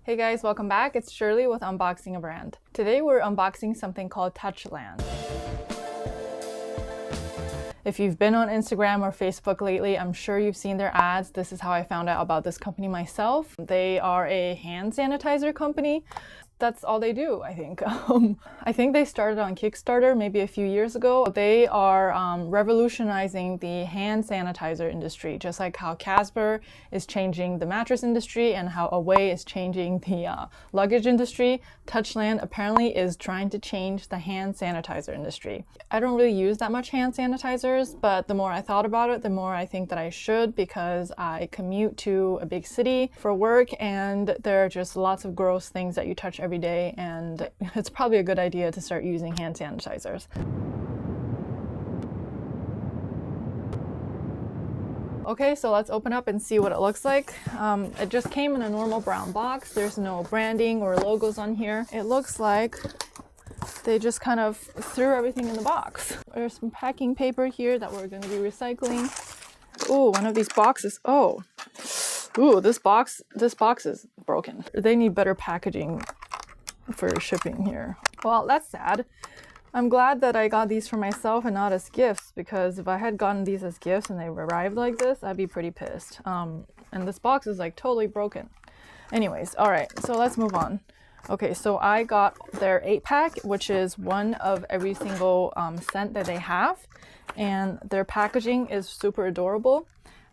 Hey guys, welcome back. It's Shirley with Unboxing a Brand. Today we're unboxing something called Touchland. If you've been on Instagram or Facebook lately, I'm sure you've seen their ads. This is how I found out about this company myself. They are a hand sanitizer company. That's all they do, I think. I think they started on Kickstarter maybe a few years ago. They are revolutionizing the hand sanitizer industry, just like how Casper is changing the mattress industry and how Away is changing the luggage industry. Touchland apparently is trying to change the hand sanitizer industry. I don't really use that much hand sanitizers, but the more I thought about it, the more I think that I should, because I commute to a big city for work and there are just lots of gross things that you touch every day, and it's probably a good idea to start using hand sanitizers. Okay, so let's open up and see what it looks like. It just came in a normal brown box. There's no branding or logos on here. It looks like they just kind of threw everything in the box. There's some packing paper here that we're going to be recycling. Oh, one of these boxes. Oh, ooh, this box is broken. They need better packaging for shipping here. Well, that's sad. I'm glad that I got these for myself and not as gifts, because if I had gotten these as gifts and they arrived like this, I'd be pretty pissed. And this box is like totally broken. Anyways, all right, so let's move on. Okay, so I got their 8-pack, which is one of every single scent that they have, and their packaging is super adorable.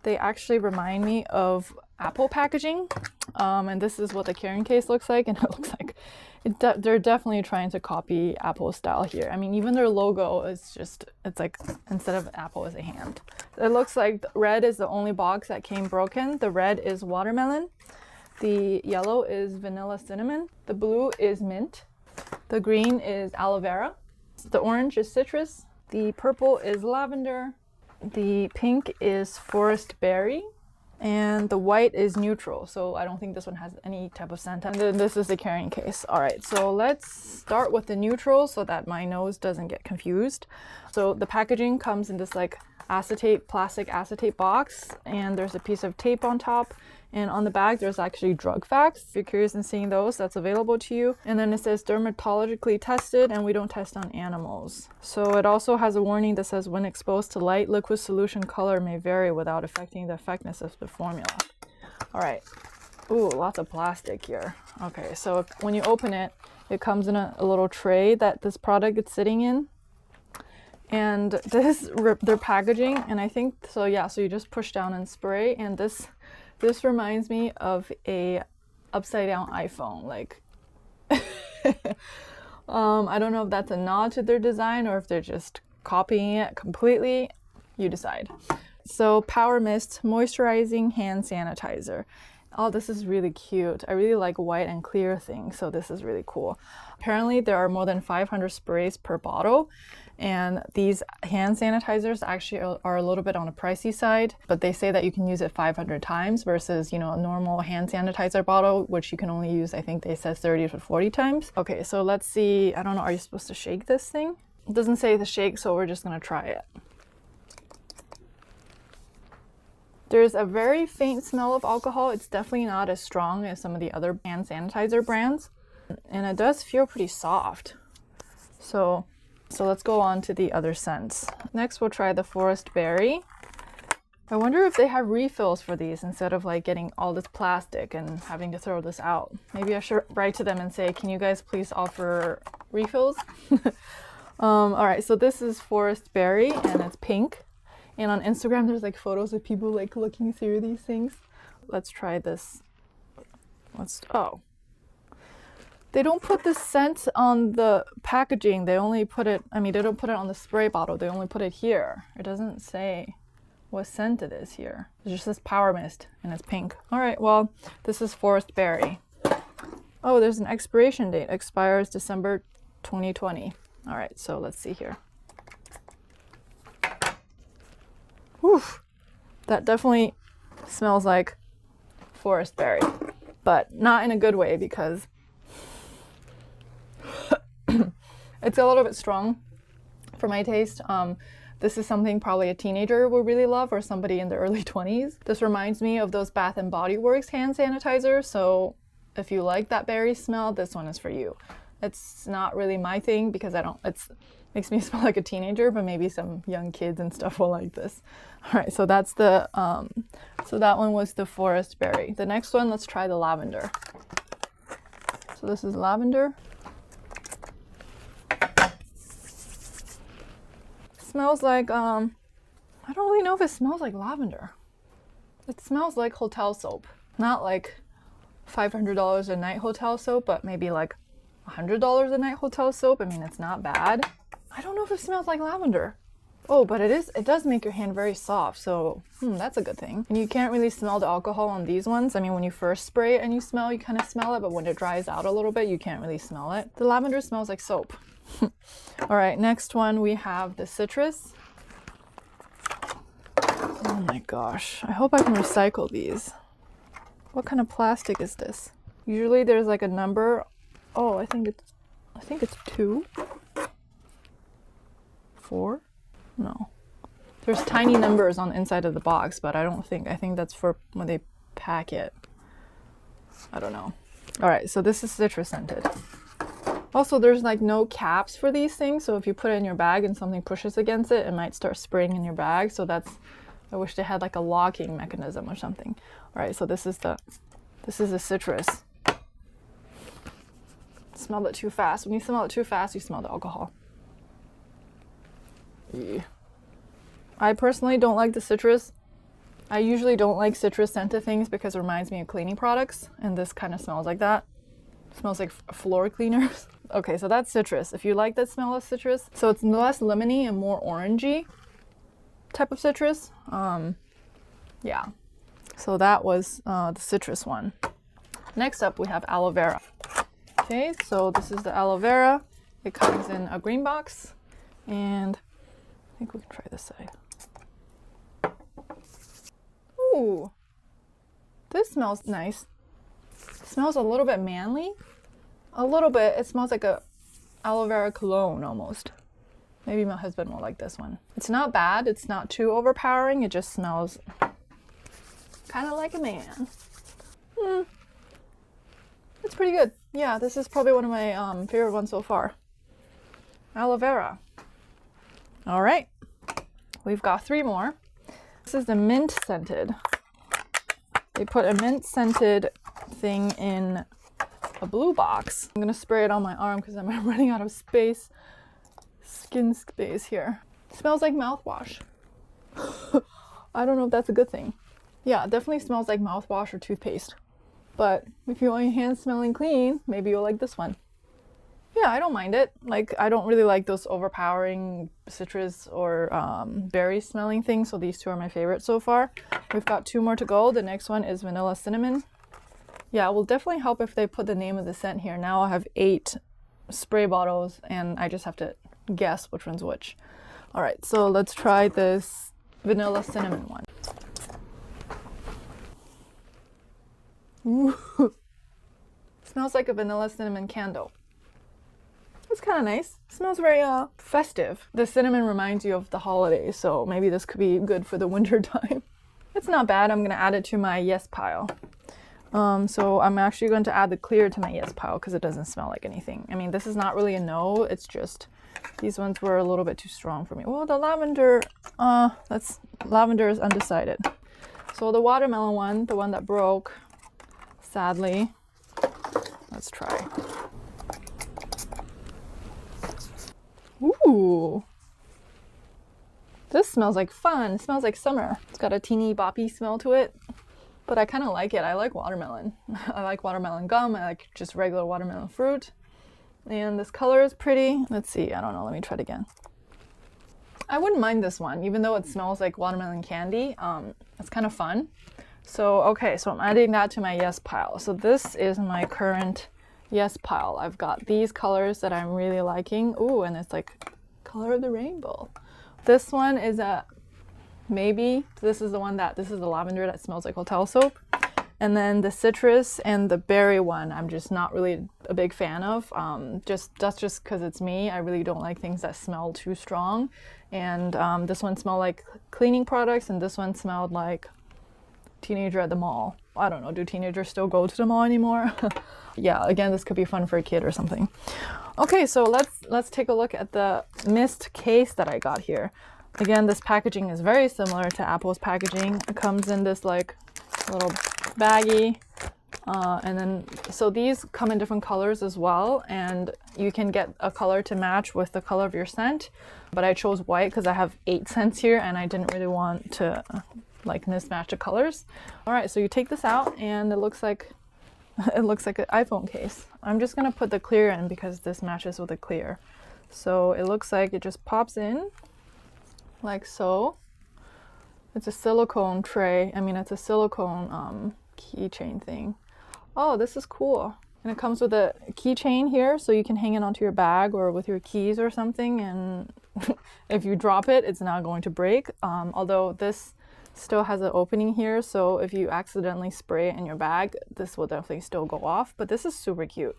They actually remind me of Apple packaging, and this is what the carrying case looks like, and it looks like they're definitely trying to copy Apple style here. I mean, even their logo is just, it's like, instead of Apple is a hand. It looks like red is the only box that came broken. The red is watermelon. The yellow is vanilla cinnamon. The blue is mint. The green is aloe vera. The orange is citrus. The purple is lavender. The pink is forest berry. And the white is neutral, so I don't think this one has any type of scent. And then this is the carrying case. All right, so let's start with the neutral so that my nose doesn't get confused. So the packaging comes in this like plastic acetate box, and there's a piece of tape on top, and on the back there's actually drug facts. If you're curious in seeing those, that's available to you. And then it says dermatologically tested, and we don't test on animals. So it also has a warning that says when exposed to light, liquid solution color may vary without affecting the effectiveness of the formula. All right. Ooh, lots of plastic here. Okay, so when you open it, it comes in a little tray that this product is sitting in. And this, their packaging, and I think, so yeah, so you just push down and spray, and this reminds me of a upside down iPhone. Like, I don't know if that's a nod to their design or if they're just copying it completely. You decide. So Power Mist Moisturizing Hand Sanitizer. Oh, this is really cute. I really like white and clear things, so this is really cool. Apparently there are more than 500 sprays per bottle, and these hand sanitizers actually are a little bit on the pricey side, but they say that you can use it 500 times versus, you know, a normal hand sanitizer bottle, which you can only use, I think they said 30 to 40 times. Okay, so let's see. I don't know, are you supposed to shake this thing? It doesn't say to shake, so we're just gonna try it. There's a very faint smell of alcohol. It's definitely not as strong as some of the other hand sanitizer brands. And it does feel pretty soft. So let's go on to the other scents. Next, we'll try the forest berry. I wonder if they have refills for these instead of like getting all this plastic and having to throw this out. Maybe I should write to them and say, can you guys please offer refills? All right, so this is forest berry and it's pink. And on Instagram, there's like photos of people like looking through these things. Let's try this. Oh. They don't put the scent on the packaging. They only put it, I mean, they don't put it on the spray bottle. They only put it here. It doesn't say what scent it is here. It just says Power Mist and it's pink. All right, well, this is forest berry. Oh, there's an expiration date. Expires December 2020. All right, so let's see here. Whew. That definitely smells like forest berry, but not in a good way because it's a little bit strong for my taste. This is something probably a teenager would really love, or somebody in the early 20s. This reminds me of those Bath and Body Works hand sanitizer, so if you like that berry smell, this one is for you. It's not really my thing because it makes me smell like a teenager, but maybe some young kids and stuff will like this. All right, so that's the, so that one was the forest berry. The next one, let's try the lavender. So this is lavender. Smells like, I don't really know if it smells like lavender. It smells like hotel soap. Not like $500 a night hotel soap, but maybe like $100 a night hotel soap. I mean, it's not bad. I don't know if it smells like lavender. Oh, but it does make your hand very soft, so that's a good thing. And you can't really smell the alcohol on these ones. I mean, when you first spray it and you kind of smell it, but when it dries out a little bit, you can't really smell it. The lavender smells like soap. All right, next one we have the citrus. Oh my gosh, I hope I can recycle these. What kind of plastic is this? Usually there's like a number. Oh, I think it's 2, 4. No, there's tiny numbers on the inside of the box, but I think that's for when they pack it. I don't know. All right, so this is citrus scented. Also, there's like no caps for these things, so if you put it in your bag and something pushes against it, it might start spraying in your bag. So I wish they had like a locking mechanism or something. All right, so this is the citrus. Smelled it too fast. When you smell it too fast, you smell the alcohol. Yeah. I personally don't like the citrus. I usually don't like citrus scented things because it reminds me of cleaning products, and this kind of smells like that. It smells like floor cleaners. Okay, so that's citrus. If you like that smell of citrus, so it's less lemony and more orangey type of citrus. Yeah. So that was the citrus one. Next up, we have aloe vera. Okay, so this is the aloe vera. It comes in a green box, and I think we can try this side. Ooh, this smells nice. It smells a little bit manly. A little bit. It smells like a aloe vera cologne almost. Maybe my husband will like this one. It's not bad. It's not too overpowering. It just smells kind of like a man. It's pretty good. Yeah, this is probably one of my favorite ones so far. Aloe vera. All right, we've got 3 more. This is the mint scented. They put a mint scented thing in a blue box. I'm gonna spray it on my arm because I'm running out of space. Skin space here. It smells like mouthwash. I don't know if that's a good thing. Yeah, it definitely smells like mouthwash or toothpaste. But if you want your hands smelling clean, maybe you'll like this one. Yeah, I don't mind it. Like, I don't really like those overpowering citrus or berry smelling things, so these 2 are my favorite so far. We've got 2 more to go. The next one is vanilla cinnamon. Yeah, it will definitely help if they put the name of the scent here. Now I have 8 spray bottles, and I just have to guess which one's which. All right, so let's try this vanilla cinnamon one. Ooh. Smells like a vanilla cinnamon candle. It's kind of nice. It smells very festive. The cinnamon reminds you of the holidays, so maybe this could be good for the winter time. It's not bad. I'm gonna add it to my yes pile. So I'm actually going to add the clear to my yes pile because it doesn't smell like anything. I mean, this is not really a no. It's just these ones were a little bit too strong for me. Well, the lavender, lavender is undecided. So the watermelon one, the one that broke, sadly. Let's try. Ooh. This smells like fun. It smells like summer. It's got a teeny boppy smell to it, but I kind of like it. I like watermelon. I like watermelon gum. I like just regular watermelon fruit. And this color is pretty. Let's see. I don't know. Let me try it again. I wouldn't mind this one, even though it smells like watermelon candy. It's kind of fun. So, okay, so I'm adding that to my yes pile. So this is my current yes pile. I've got these colors that I'm really liking. Ooh, and it's like color of the rainbow. This one is maybe. This is the lavender that smells like hotel soap. And then the citrus and the berry one, I'm just not really a big fan of. That's just because it's me. I really don't like things that smell too strong. And this one smelled like cleaning products, and this one smelled like teenager at the mall. I don't know, do teenagers still go to the mall anymore? Yeah, again, this could be fun for a kid or something. Okay, so let's take a look at the mist case that I got here. Again, this packaging is very similar to Apple's packaging. It comes in this like little baggie. And then, so these come in different colors as well, and you can get a color to match with the color of your scent. But I chose white because I have 8 scents here and I didn't really want to like mismatch the colors. All right, so you take this out and it looks like an iPhone case. I'm just gonna put the clear in because this matches with the clear. So it looks like it just pops in like so. It's a silicone tray. I mean, it's a silicone keychain thing. Oh, this is cool. And it comes with a keychain here, so you can hang it onto your bag or with your keys or something, and if you drop it, it's not going to break. Although this still has an opening here, so if you accidentally spray it in your bag, this will definitely still go off, but this is super cute.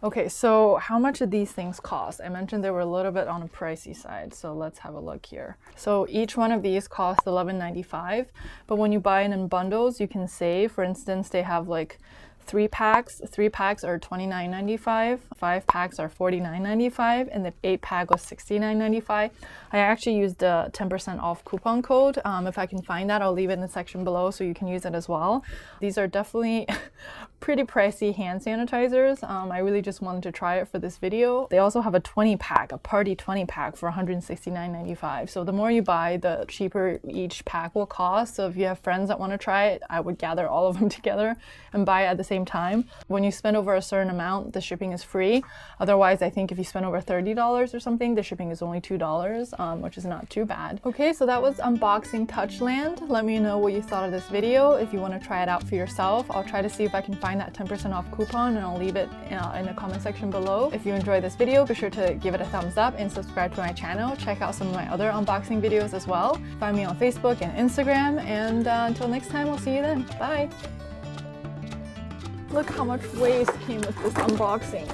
Okay, so how much did these things cost? I mentioned they were a little bit on the pricey side, so let's have a look here. So each one of these costs $11.95, but when you buy it in bundles, you can save. For instance, they have like 3 packs. 3 packs are $29.95, 5 packs are $49.95, and the 8 pack was $69.95. I actually used the 10% off coupon code. If I can find that, I'll leave it in the section below so you can use it as well. These are definitely pretty pricey hand sanitizers. I really just wanted to try it for this video. They also have a 20 pack, a party 20 pack for $169.95. So the more you buy, the cheaper each pack will cost. So if you have friends that want to try it, I would gather all of them together and buy it at the same time. When you spend over a certain amount, the shipping is free. Otherwise, I think if you spend over $30 or something, the shipping is only $2, which is not too bad. Okay, so that was unboxing Touchland. Let me know what you thought of this video. If you want to try it out for yourself, I'll try to see if I can find that 10% off coupon, and I'll leave it in the comment section below. If you enjoyed this video, be sure to give it a thumbs up and subscribe to my channel. Check out some of my other unboxing videos as well. Find me on Facebook and Instagram, and until next time, I'll see you then. Bye! Look how much waste came with this unboxing.